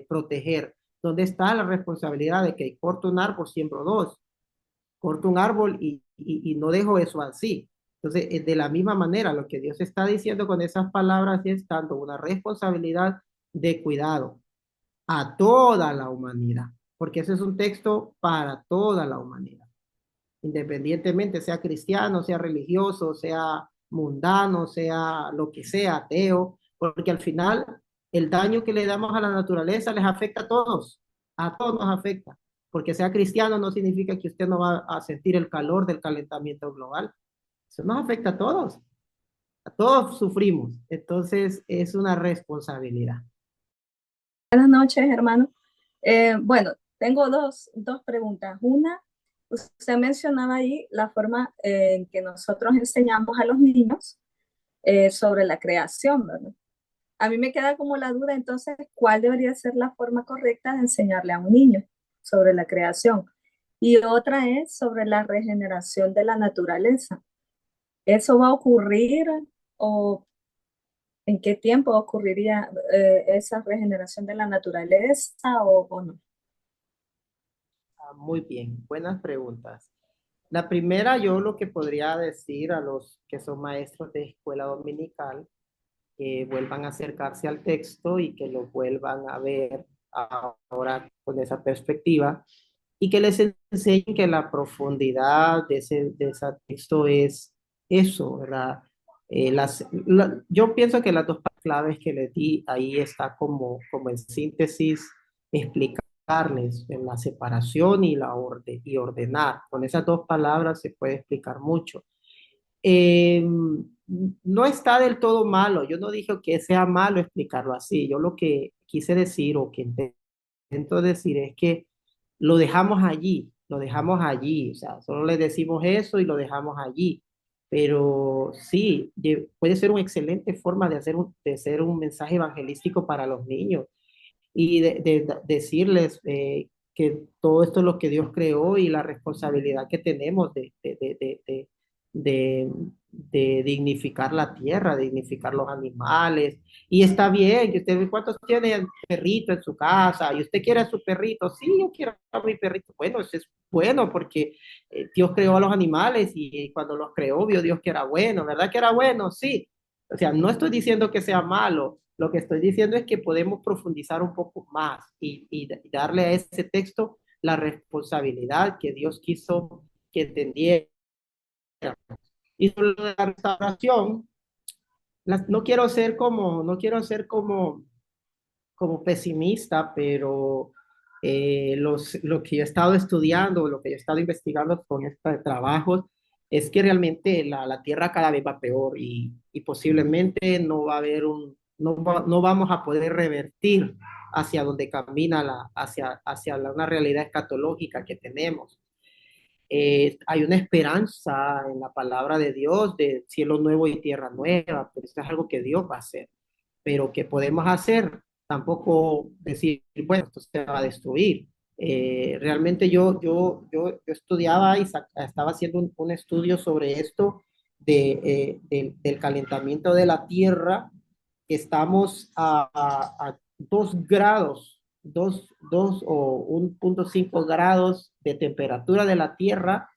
proteger? ¿Dónde está la responsabilidad de que corto un árbol, siembro dos? Corto un árbol y no dejo eso así. Entonces, de la misma manera, lo que Dios está diciendo con esas palabras es dando una responsabilidad de cuidado a toda la humanidad, porque ese es un texto para toda la humanidad, independientemente sea cristiano, sea religioso, sea mundano, sea lo que sea, ateo, porque al final el daño que le damos a la naturaleza les afecta a todos nos afecta, porque sea cristiano no significa que usted no va a sentir el calor del calentamiento global, eso nos afecta a todos sufrimos, entonces es una responsabilidad. Buenas noches, hermano. Bueno, tengo dos preguntas. Una, usted mencionaba ahí la forma en que nosotros enseñamos a los niños sobre la creación, ¿verdad? A mí me queda como la duda, entonces, ¿cuál debería ser la forma correcta de enseñarle a un niño sobre la creación? Y otra es sobre la regeneración de la naturaleza. ¿Eso va a ocurrir o en qué tiempo ocurriría esa regeneración de la naturaleza o no? Muy bien, buenas preguntas. La primera, yo lo que podría decir a los que son maestros de escuela dominical, que vuelvan a acercarse al texto y que lo vuelvan a ver ahora con esa perspectiva y que les enseñen que la profundidad de ese texto es eso, ¿verdad? Yo pienso que las dos claves que les di ahí está como en síntesis explicarles en la separación y y ordenar. Con esas dos palabras se puede explicar mucho. No está del todo malo. Yo no dije que sea malo explicarlo así. Yo lo que quise decir o que intento decir es que lo dejamos allí. O sea, solo le decimos eso y lo dejamos allí. Pero sí, puede ser una excelente forma de hacer un mensaje evangelístico para los niños y de decirles que todo esto es lo que Dios creó y la responsabilidad que tenemos de, de dignificar la tierra, dignificar los animales. Y está bien, que usted, ¿cuántos tiene perrito en su casa? ¿Y usted quiere a su perrito? Sí, yo quiero a mi perrito. Bueno, eso es bueno porque Dios creó a los animales y cuando los creó vio Dios que era bueno, ¿verdad que era bueno? Sí. O sea, no estoy diciendo que sea malo, lo que estoy diciendo es que podemos profundizar un poco más y darle a ese texto la responsabilidad que Dios quiso que entendiera. Y sobre lo de la restauración, no quiero ser como, no quiero ser como pesimista, pero lo que yo he estado estudiando, lo que yo he estado investigando con este trabajo, es que realmente la tierra cada vez va peor y posiblemente no va a haber no vamos a poder revertir hacia donde camina una realidad escatológica que tenemos. Hay una esperanza en la palabra de Dios de cielo nuevo y tierra nueva, pero eso es algo que Dios va a hacer. Pero ¿qué podemos hacer? Tampoco decir, bueno, esto se va a destruir. Realmente yo estudiaba y estaba haciendo un estudio sobre esto del calentamiento de la tierra. Estamos a 2 grados, 2 o 1,5 grados de temperatura de la tierra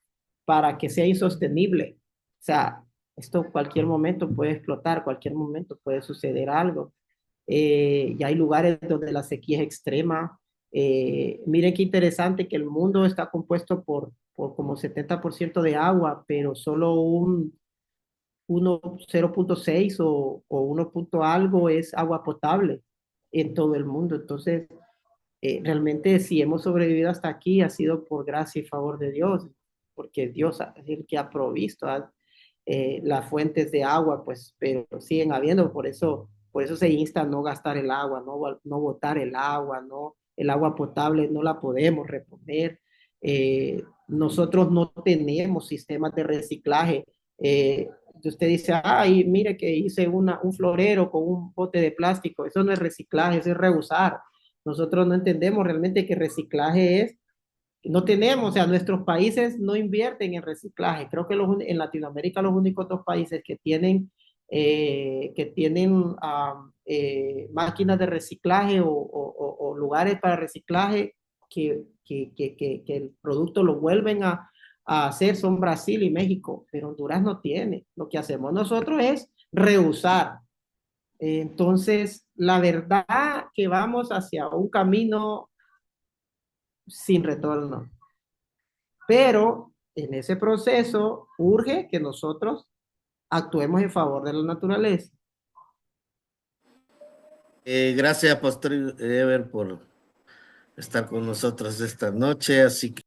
para que sea insostenible. O sea, esto cualquier momento puede explotar, cualquier momento puede suceder algo. Ya hay lugares donde la sequía es extrema. Miren qué interesante que el mundo está compuesto por como 70% de agua, pero solo 0,6 o 1 punto algo es agua potable en todo el mundo. Entonces, realmente si hemos sobrevivido hasta aquí ha sido por gracia y favor de Dios, porque Dios es el que ha provisto las fuentes de agua, pues, pero siguen habiendo, por eso se insta a no gastar el agua, no botar el agua, no, el agua potable no la podemos reponer. Nosotros no tenemos sistemas de reciclaje. Usted dice, ay, mire que hice un florero con un bote de plástico, eso no es reciclaje, eso es reusar. Nosotros no entendemos realmente que reciclaje es, no tenemos, o sea, nuestros países no invierten en reciclaje. Creo que en Latinoamérica los únicos 2 países que tienen máquinas de reciclaje o lugares para reciclaje que el producto lo vuelven a hacer son Brasil y México, pero Honduras no tiene. Lo que hacemos nosotros es reusar. Entonces, la verdad que vamos hacia un camino sin retorno. Pero en ese proceso urge que nosotros actuemos en favor de la naturaleza. Gracias, Pastor Ever, por estar con nosotros esta noche. Así que